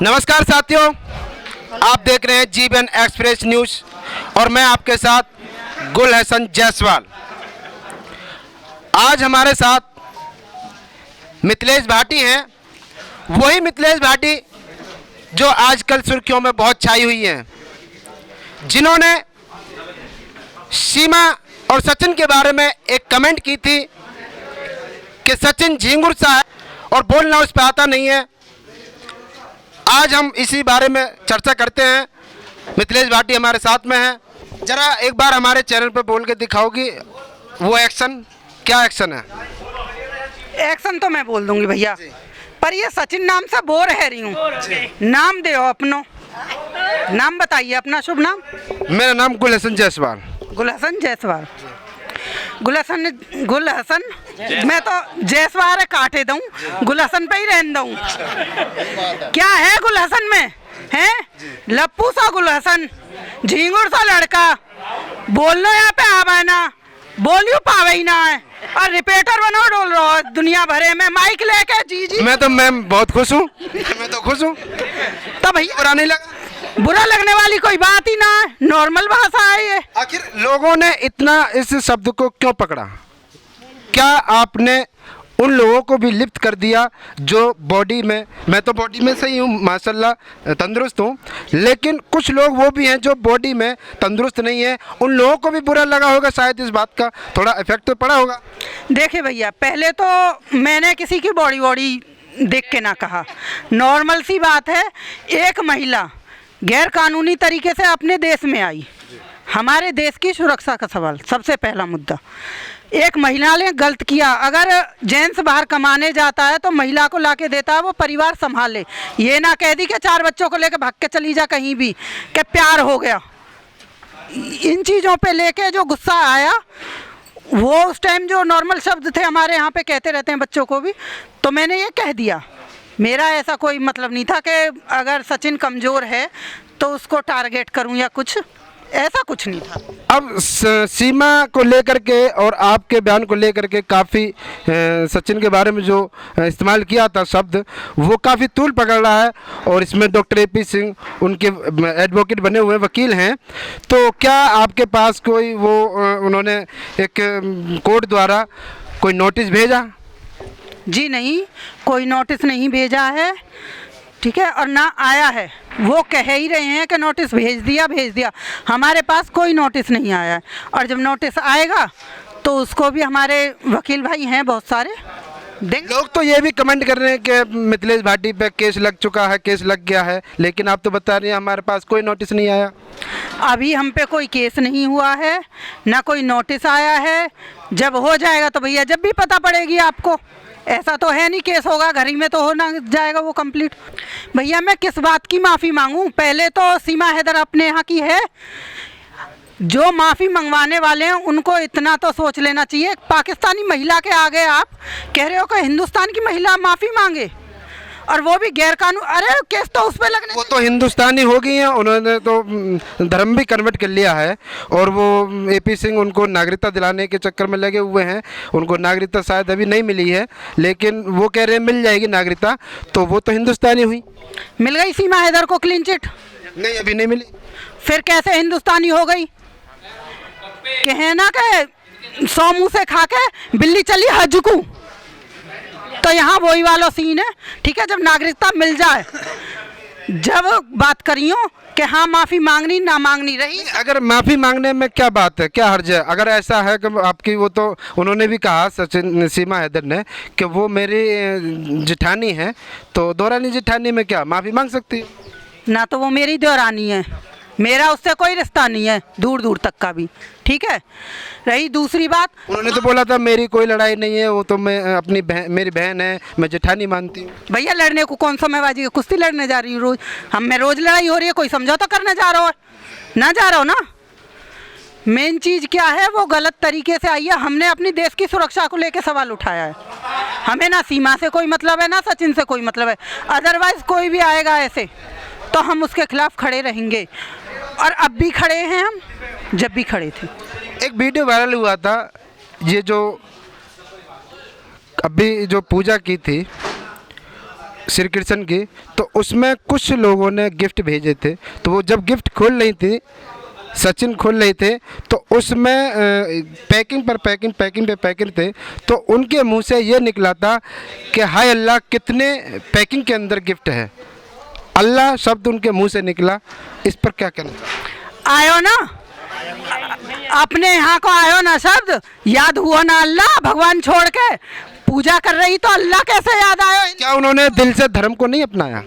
नमस्कार साथियों, आप देख रहे हैं जीवन एक्सप्रेस न्यूज़ और मैं आपके साथ गुल हसन जायसवाल। आज हमारे साथ मिथिलेश भाटी हैं, वही मिथिलेश भाटी जो आजकल सुर्खियों में बहुत छाई हुई हैं, जिन्होंने सीमा और सचिन के बारे में एक कमेंट की थी कि सचिन झिंगुर सा है और बोलना उस पर आता नहीं है। आज हम इसी बारे में चर्चा करते हैं। मिथिलेश भाटी हमारे साथ में हैं। जरा एक बार हमारे चैनल पर बोल के दिखाओगी वो एक्शन, क्या एक्शन है? एक्शन तो मैं बोल दूंगी भैया, पर ये सचिन नाम से बोर है रही हूँ। नाम दे अपनो, नाम बताइए अपना शुभ नाम। मेरा नाम गुल हसन जायसवाल। गुल हसन जायसवाल। गुल हसन मैं तो जायसवाल काटे दूँ, गुल हसन पे ही रहने दूँ। क्या है गुल हसन में? है लप्पू सा गुल हसन, झिंगुर सा लड़का, बोलना यहाँ पे आवा ना, बोलियो पावे ही ना है और रिपीटर बनो डोल रहा है दुनिया भरे में माइक लेके। जी मैं तो मैम बहुत खुश हूँ, मैं तो खुश हूँ। तो भैया बुरा नहीं लगा? बुरा लगने वाली कोई बात ही ना है, नॉर्मल भाषा है ये। आखिर लोगों ने इतना इस शब्द को क्यों पकड़ा? क्या आपने उन लोगों को भी लिप्त कर दिया जो बॉडी में, मैं तो बॉडी में सही हूँ माशाल्लाह, तंदुरुस्त हूँ, लेकिन कुछ लोग वो भी हैं जो बॉडी में तंदुरुस्त नहीं है, उन लोगों को भी बुरा लगा होगा, शायद इस बात का थोड़ा इफेक्ट तो पड़ा होगा। देखिए भैया, पहले तो मैंने किसी की बॉडी देख के ना कहा, नॉर्मल सी बात है। एक महिला गैर कानूनी तरीके से अपने देश में आई, हमारे देश की सुरक्षा का सवाल सबसे पहला मुद्दा। एक महिला ने गलत किया, अगर जेंट्स बाहर कमाने जाता है तो महिला को लाके देता है, वो परिवार संभाले, ये ना कह दी कि 4 बच्चों को लेके भाग के चली जा कहीं भी, कि प्यार हो गया। इन चीज़ों पे लेके जो गुस्सा आया, वो उस टाइम जो नॉर्मल शब्द थे हमारे यहाँ पे कहते रहते हैं बच्चों को भी, तो मैंने ये कह दिया। मेरा ऐसा कोई मतलब नहीं था कि अगर सचिन कमज़ोर है तो उसको टारगेट करूं या कुछ, ऐसा कुछ नहीं था। अब सीमा को लेकर के और आपके बयान को लेकर के काफ़ी सचिन के बारे में जो इस्तेमाल किया था शब्द, वो काफ़ी तूल पकड़ रहा है और इसमें डॉक्टर AP सिंह उनके एडवोकेट बने हुए वकील हैं। तो क्या आपके पास कोई वो उन्होंने एक कोर्ट द्वारा कोई नोटिस भेजा? जी नहीं, कोई नोटिस नहीं भेजा है, ठीक है, और ना आया है। वो कह ही रहे हैं कि नोटिस भेज दिया। हमारे पास कोई नोटिस नहीं आया है, और जब नोटिस आएगा तो उसको भी हमारे वकील भाई हैं बहुत सारे देंगे। लोग तो ये भी कमेंट कर रहे हैं कि मिथिलेश भाटी पे केस लग चुका है, केस लग गया है, लेकिन आप तो बता रहे हैं हमारे पास कोई नोटिस नहीं आया। अभी हम पे कोई केस नहीं हुआ है, ना कोई नोटिस आया है। जब हो जाएगा तो भैया जब भी पता पड़ेगी आपको, ऐसा तो है नहीं केस होगा घर ही में तो होना जाएगा वो कंप्लीट। भैया मैं किस बात की माफ़ी मांगूं? पहले तो सीमा हैदर अपने यहाँ की है, जो माफ़ी मंगवाने वाले हैं उनको इतना तो सोच लेना चाहिए। पाकिस्तानी महिला के आगे आप कह रहे हो कि हिंदुस्तान की महिला माफ़ी मांगे, और वो भी गैर कानून। अरे केस तो उस पर लगने, वो तो हिंदुस्तानी हो गई हैं, उन्होंने तो धर्म भी कन्वर्ट कर लिया है, और वो AP सिंह उनको नागरिकता दिलाने के चक्कर में लगे हुए हैं। उनको नागरिकता शायद अभी नहीं मिली है, लेकिन वो कह रहे हैं मिल जाएगी नागरिकता, तो वो तो हिंदुस्तानी हुई। मिल गई सीमा हैदर को क्लीन चिट? नहीं, अभी नहीं मिली। फिर कैसे हिंदुस्तानी हो गई? कहे ना कि 100 मुँह से खा के बिल्ली चली हज को, तो यहाँ वही वाला सीन है। ठीक है, जब नागरिकता मिल जाए, जब बात करियो कि हाँ माफ़ी मांगनी ना मांगनी रही। अगर माफ़ी मांगने में क्या बात है, क्या हर्ज है? अगर ऐसा है कि आपकी, वो तो उन्होंने भी कहा सचिन, सीमा हैदर ने, कि वो मेरी जेठानी है, तो दौरानी जेठानी में क्या माफ़ी मांग सकती है? ना तो वो मेरी देवरानी है, मेरा उससे कोई रिश्ता नहीं है दूर दूर तक का भी। ठीक है, रही दूसरी बात, उन्होंने तो बोला था मेरी कोई लड़ाई नहीं है, वो तो मैं अपनी बहन, मेरी बहन है, मैं जेठानी मानती हूँ। भैया लड़ने को कौन समयबाजी है? कुश्ती लड़ने जा रही हूँ रोज, हम में रोज लड़ाई हो रही है, कोई समझौता करने जा रहा हो? ना जा रहा हो ना। मेन चीज़ क्या है, वो गलत तरीके से आई है। हमने अपनी देश की सुरक्षा को लेकर सवाल उठाया है। हमें ना सीमा से कोई मतलब है, ना सचिन से कोई मतलब है। अदरवाइज कोई भी आएगा ऐसे तो हम उसके खिलाफ खड़े रहेंगे, और अब भी खड़े हैं हम, जब भी खड़े थे। एक वीडियो वायरल हुआ था, ये जो अभी जो पूजा की थी, श्री कृष्ण की, तो उसमें कुछ लोगों ने गिफ्ट भेजे थे, तो वो जब गिफ्ट खोल रही थी, सचिन खोल रहे थे, तो उसमें पैकिंग पर पैकिंग, पैकिंग पे पैकिंग थे, तो उनके मुंह से ये निकला था कि हाय अल्लाह कितने पैकिंग के अंदर गिफ्ट है। अल्लाह शब्द उनके मुंह से निकला, इस पर क्या कहना? आयो ना, अपने यहाँ को आयो ना शब्द, याद हुआ ना अल्लाह, भगवान छोड़ के पूजा कर रही तो अल्लाह कैसे याद आयो? क्या उन्होंने दिल से धर्म को नहीं अपनाया?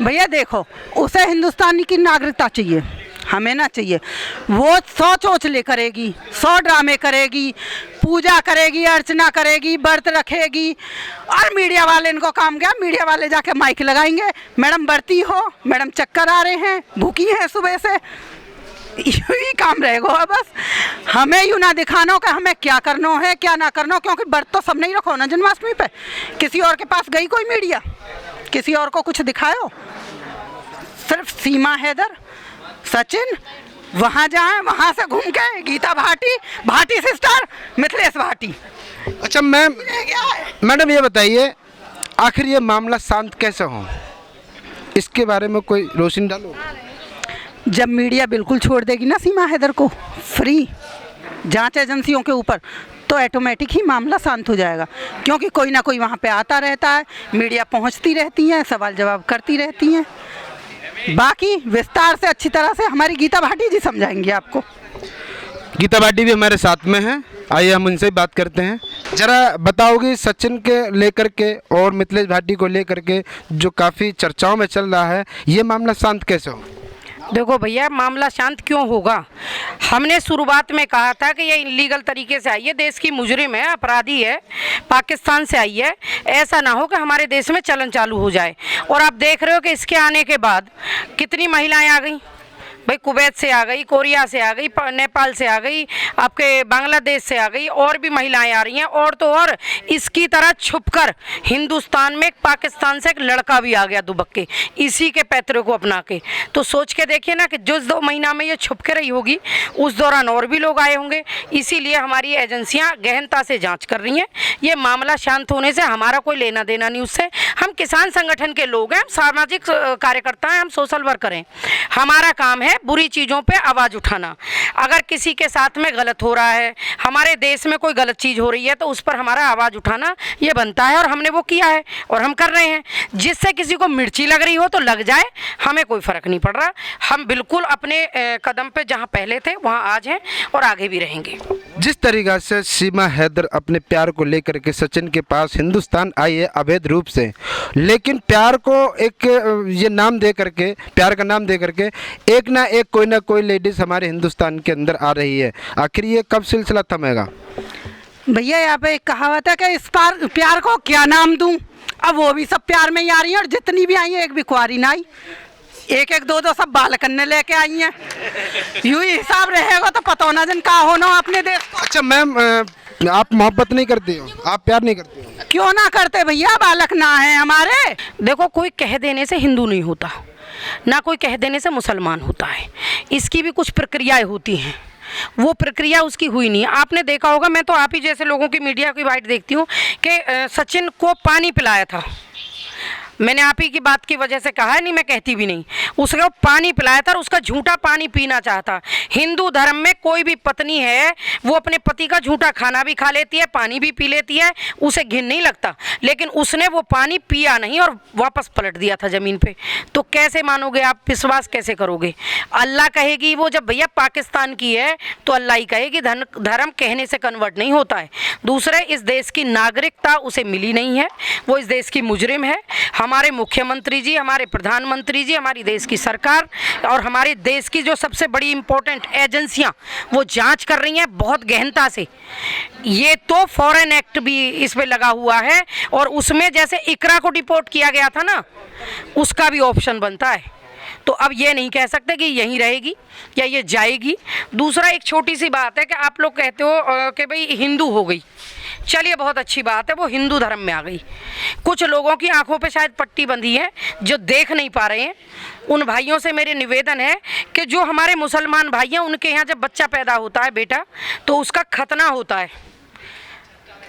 भैया देखो, उसे हिंदुस्तानी की नागरिकता चाहिए, हमें ना चाहिए। वो 100 चोचले करेगी, 100 ड्रामे करेगी, पूजा करेगी, अर्चना करेगी, व्रत रखेगी, और मीडिया वाले इनको काम क्या, मीडिया वाले जाके माइक लगाएंगे, मैडम बढ़ती हो, मैडम चक्कर आ रहे हैं, भूखी हैं सुबह से, यही काम रहेगा बस। हमें यूँ ना दिखानो कि हमें क्या करना है क्या ना करना, क्योंकि व्रत तो सब नहीं रखो ना जन्माष्टमी पे। किसी और के पास गई कोई मीडिया, किसी और को कुछ दिखाओ? सिर्फ सीमा हैदर, सचिन वहाँ जाएं, वहाँ से घूम के गीता भाटी, भाटी सिस्टर, मिथिलेश भाटी। अच्छा मैडम ये बताइए, आखिर ये मामला शांत कैसे हो, इसके बारे में कोई रोशनी डालो। जब मीडिया बिल्कुल छोड़ देगी ना सीमा हैदर को फ्री जांच एजेंसियों के ऊपर, तो ऑटोमेटिक ही मामला शांत हो जाएगा, क्योंकि कोई ना कोई वहाँ पे आता रहता है, मीडिया पहुँचती रहती हैं, सवाल जवाब करती रहती हैं। बाकी विस्तार से अच्छी तरह से हमारी गीता भाटी जी समझाएंगी आपको। गीता भाटी भी हमारे साथ में हैं, आइए हम उनसे बात करते हैं। जरा बताओगी सचिन के लेकर के और मिथिलेश भाटी को लेकर के जो काफ़ी चर्चाओं में चल रहा है, ये मामला शांत कैसे हो? देखो भैया, मामला शांत क्यों होगा? हमने शुरुआत में कहा था कि ये इलीगल तरीके से आई है, देश की मुजरिम है, अपराधी है, पाकिस्तान से आई है। ऐसा ना हो कि हमारे देश में चलन चालू हो जाए। और आप देख रहे हो कि इसके आने के बाद कितनी महिलाएं आ गई भाई, कुवैत से आ गई, कोरिया से आ गई, नेपाल से आ गई, आपके बांग्लादेश से आ गई, और भी महिलाएं आ रही हैं। और तो और इसकी तरह छुपकर हिंदुस्तान में पाकिस्तान से एक लड़का भी आ गया दुबक के, इसी के पैतरे को अपना के। तो सोच के देखिए ना कि जो 2 महीना में ये छुप के रही होगी, उस दौरान और भी लोग आए होंगे। इसीलिए हमारी एजेंसियाँ गहनता से जाँच कर रही हैं। ये मामला शांत होने से हमारा कोई लेना देना नहीं उससे। हम किसान संगठन के लोग हैं, हम सामाजिक कार्यकर्ता हैं, हम सोशल वर्कर हैं। हमारा काम है बुरी चीज़ों पे आवाज़ उठाना। अगर किसी के साथ में गलत हो रहा है, हमारे देश में कोई गलत चीज़ हो रही है, तो उस पर हमारा आवाज़ उठाना ये बनता है, और हमने वो किया है और हम कर रहे हैं। जिससे किसी को मिर्ची लग रही हो तो लग जाए, हमें कोई फ़र्क नहीं पड़ रहा। हम बिल्कुल अपने कदम पे जहाँ पहले थे वहाँ आज हैं और आगे भी रहेंगे। जिस तरीक़ा से सीमा हैदर अपने प्यार को लेकर के सचिन के पास हिंदुस्तान आई है अवैध रूप से, लेकिन प्यार को एक ये नाम दे करके, प्यार का नाम दे करके एक ना कोई लेडीज़ हमारे हिंदुस्तान के अंदर आ रही है, आखिर ये कब सिलसिला थमेगा? भैया यहाँ पे एक कहावत है कि इस प्यार को क्या नाम दूं। अब वो भी सब प्यार में ही आ रही हैं, और जितनी भी आई हैं एक भी कुंवारी ना आई, एक 2 सब बालकन्ने लेके आई हैं। यूँ ही हिसाब रहेगा तो पता होना जन का होना अपने देश। अच्छा मैम, आप मोहब्बत नहीं करती हो, आप प्यार नहीं करती हो? क्यों ना करते भैया, बालक ना है हमारे। देखो, कोई कह देने से हिंदू नहीं होता, ना कोई कह देने से मुसलमान होता है। इसकी भी कुछ प्रक्रियाएं होती हैं, वो प्रक्रिया उसकी हुई नहीं। आपने देखा होगा, मैं तो आप ही जैसे लोगों की मीडिया की बाइट देखती हूँ कि सचिन को पानी पिलाया था। मैंने आप ही की बात की वजह से कहा है, नहीं मैं कहती भी नहीं। उसको पानी पिलाया था और उसका झूठा पानी पीना चाहता। हिंदू धर्म में कोई भी पत्नी है, वो अपने पति का झूठा खाना भी खा लेती है, पानी भी पी लेती है, उसे घिन नहीं लगता। लेकिन उसने वो पानी पिया नहीं और वापस पलट दिया था ज़मीन पे। तो कैसे मानोगे आप, विश्वास कैसे करोगे? अल्लाह कहेगी वो, जब भैया पाकिस्तान की है तो अल्लाह ही कहेगी। धर्म कहने से कन्वर्ट नहीं होता है। दूसरे, इस देश की नागरिकता उसे मिली नहीं है, वो इस देश की मुजरिम है। हमारे मुख्यमंत्री जी, हमारे प्रधानमंत्री जी, हमारी देश की सरकार और हमारे देश की जो सबसे बड़ी इम्पोर्टेंट एजेंसियां, वो जांच कर रही हैं बहुत गहनता से। ये तो फॉरेन एक्ट भी इस पे लगा हुआ है, और उसमें जैसे इकरा को डिपोर्ट किया गया था ना, उसका भी ऑप्शन बनता है। तो अब ये नहीं कह सकते कि यहीं रहेगी या ये जाएगी। दूसरा, एक छोटी सी बात है कि आप लोग कहते हो कि भाई हिंदू हो गई, चलिए बहुत अच्छी बात है, वो हिंदू धर्म में आ गई। कुछ लोगों की आंखों पे शायद पट्टी बंधी है जो देख नहीं पा रहे हैं। उन भाइयों से मेरे निवेदन है कि जो हमारे मुसलमान भाई हैं, उनके यहाँ जब बच्चा पैदा होता है बेटा, तो उसका खतना होता है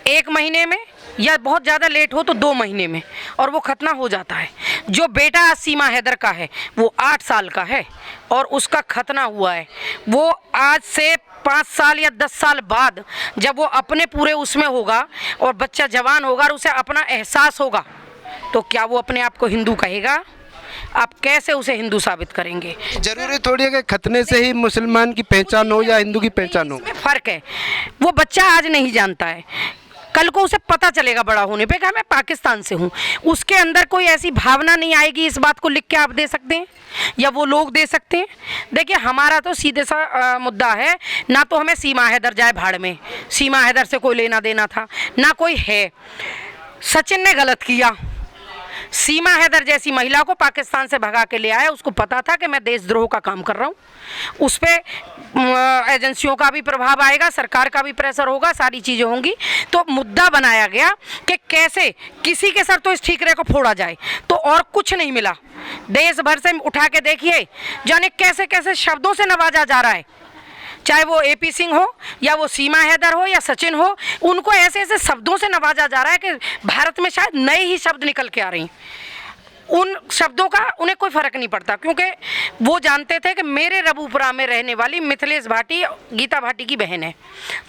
1 महीने में, या बहुत ज़्यादा लेट हो तो 2 महीने में, और वो खतना हो जाता है। जो बेटा सीमा हैदर का है वो 8 साल का है और उसका खतना हुआ है, वो आज से 5 साल या 10 साल बाद जब वो अपने पूरे उसमें होगा और बच्चा जवान होगा और उसे अपना एहसास होगा, तो क्या वो अपने आप को हिंदू कहेगा? आप कैसे उसे हिंदू साबित करेंगे? जरूरी थोड़ी है कि खतने से ही मुसलमान की पहचान हो या हिंदू की पहचान हो। इसमें फ़र्क है। वो बच्चा आज नहीं जानता है, कल को उसे पता चलेगा बड़ा होने पे कि मैं पाकिस्तान से हूँ। उसके अंदर कोई ऐसी भावना नहीं आएगी, इस बात को लिख के आप दे सकते हैं या वो लोग दे सकते हैं। देखिए, हमारा तो सीधे सा मुद्दा है, ना तो हमें सीमा हैदर जाए भाड़ में, सीमा हैदर से कोई लेना देना था ना कोई है। सचिन ने गलत किया, सीमा हैदर जैसी महिला को पाकिस्तान से भगा के ले आया, उसको पता था कि मैं देशद्रोह का काम कर रहा हूँ। उस पर एजेंसियों का भी प्रभाव आएगा, सरकार का भी प्रेशर होगा, सारी चीज़ें होंगी। तो मुद्दा बनाया गया कि कैसे किसी के सर तो इस ठीकरे को फोड़ा जाए, तो और कुछ नहीं मिला। देश भर से उठा के देखिए, जाने कैसे कैसे शब्दों से नवाजा जा रहा है, चाहे वो AP सिंह हो या वो सीमा हैदर हो या सचिन हो, उनको ऐसे ऐसे शब्दों से नवाजा जा रहा है कि भारत में शायद नए ही शब्द निकल के आ रहे हैं। उन शब्दों का उन्हें कोई फ़र्क नहीं पड़ता, क्योंकि वो जानते थे कि मेरे रबूपुरा में रहने वाली मिथिलेश भाटी गीता भाटी की बहन है,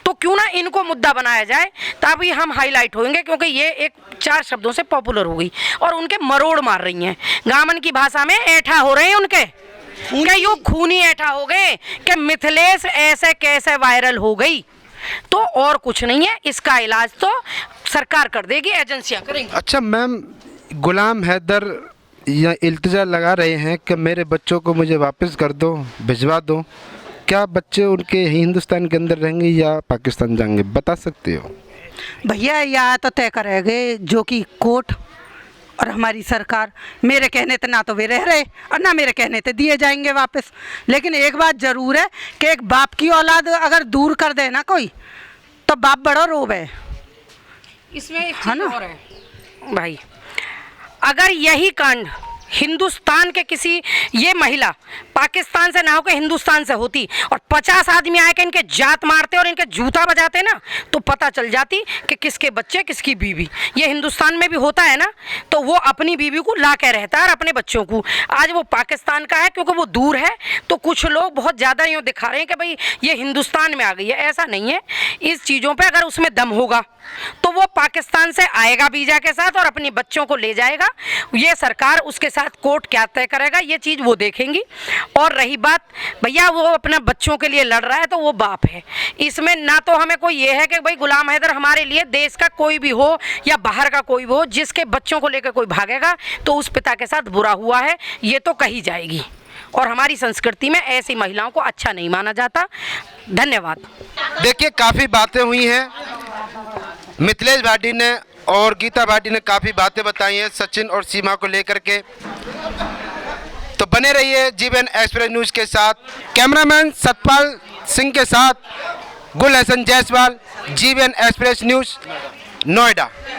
तो क्यों ना इनको मुद्दा बनाया जाए, तभी हम हाईलाइट होंगे। क्योंकि ये एक 4 शब्दों से पॉपुलर हो गई और उनके मरोड़ मार रही हैं। गामन की भाषा में ऐठा हो रहे हैं उनके, क्या यूँ खूनी ऐठा हो गए कि मिथिलेश ऐसे कैसे वायरल हो गई। तो और कुछ नहीं है, इसका इलाज तो सरकार कर देगी, एजेंसियां करेंगी। अच्छा मैम, गुलाम हैदर या इल्तिजा लगा रहे हैं कि मेरे बच्चों को मुझे वापस कर दो, भिजवा दो, क्या बच्चे उनके हिंदुस्तान के अंदर रहेंगे या पाकिस्तान जाएंगे, बता सकते हो? भैया यह तो तय करेंगे जो कि कोर्ट और हमारी सरकार। मेरे कहने ते ना तो वे रह रहे और ना मेरे कहने ते दिए जाएंगे वापस। लेकिन एक बात ज़रूर है कि एक बाप की औलाद अगर दूर कर दे ना कोई, तो बाप बड़ा रोब है। इसमें एक है चीज़ ना? और है भाई, अगर यही कांड हिंदुस्तान के किसी ये महिला पाकिस्तान से ना होकर हिंदुस्तान से होती और 50 आदमी आए के इनके जात मारते और इनके जूता बजाते ना, तो पता चल जाती कि किसके बच्चे किसकी बीवी। ये हिंदुस्तान में भी होता है ना, तो वो अपनी बीवी को ला के रहता है और अपने बच्चों को। आज वो पाकिस्तान का है क्योंकि वो दूर है, तो कुछ लोग बहुत ज़्यादा यूँ दिखा रहे हैं कि भाई ये हिंदुस्तान में आ गई है। ऐसा नहीं है। इस चीज़ों पर अगर उसमें दम होगा तो वो पाकिस्तान से आएगा वीज़ा के साथ और अपने बच्चों को ले जाएगा। ये सरकार उसके साथ कोर्ट क्या तय करेगा ये चीज़ वो देखेंगी। और रही बात भैया, वो अपने बच्चों के लिए लड़ रहा है तो वो बाप है। इसमें ना तो हमें कोई ये है कि भाई गुलाम हैदर हमारे लिए देश का कोई भी हो या बाहर का कोई भी हो, जिसके बच्चों को लेकर कोई भागेगा तो उस पिता के साथ बुरा हुआ है, ये तो कही जाएगी। और हमारी संस्कृति में ऐसी महिलाओं को अच्छा नहीं माना जाता। धन्यवाद। देखिए, काफ़ी बातें हुई हैं, मिथिलेश भाटी ने और गीता भाटी ने काफ़ी बातें बताई हैं सचिन और सीमा को लेकर के। तो बने रहिए जीवन एक्सप्रेस न्यूज़ के साथ। कैमरामैन सतपाल सिंह के साथ गुल हसन जायसवाल, जीवन एक्सप्रेस न्यूज़, नोएडा।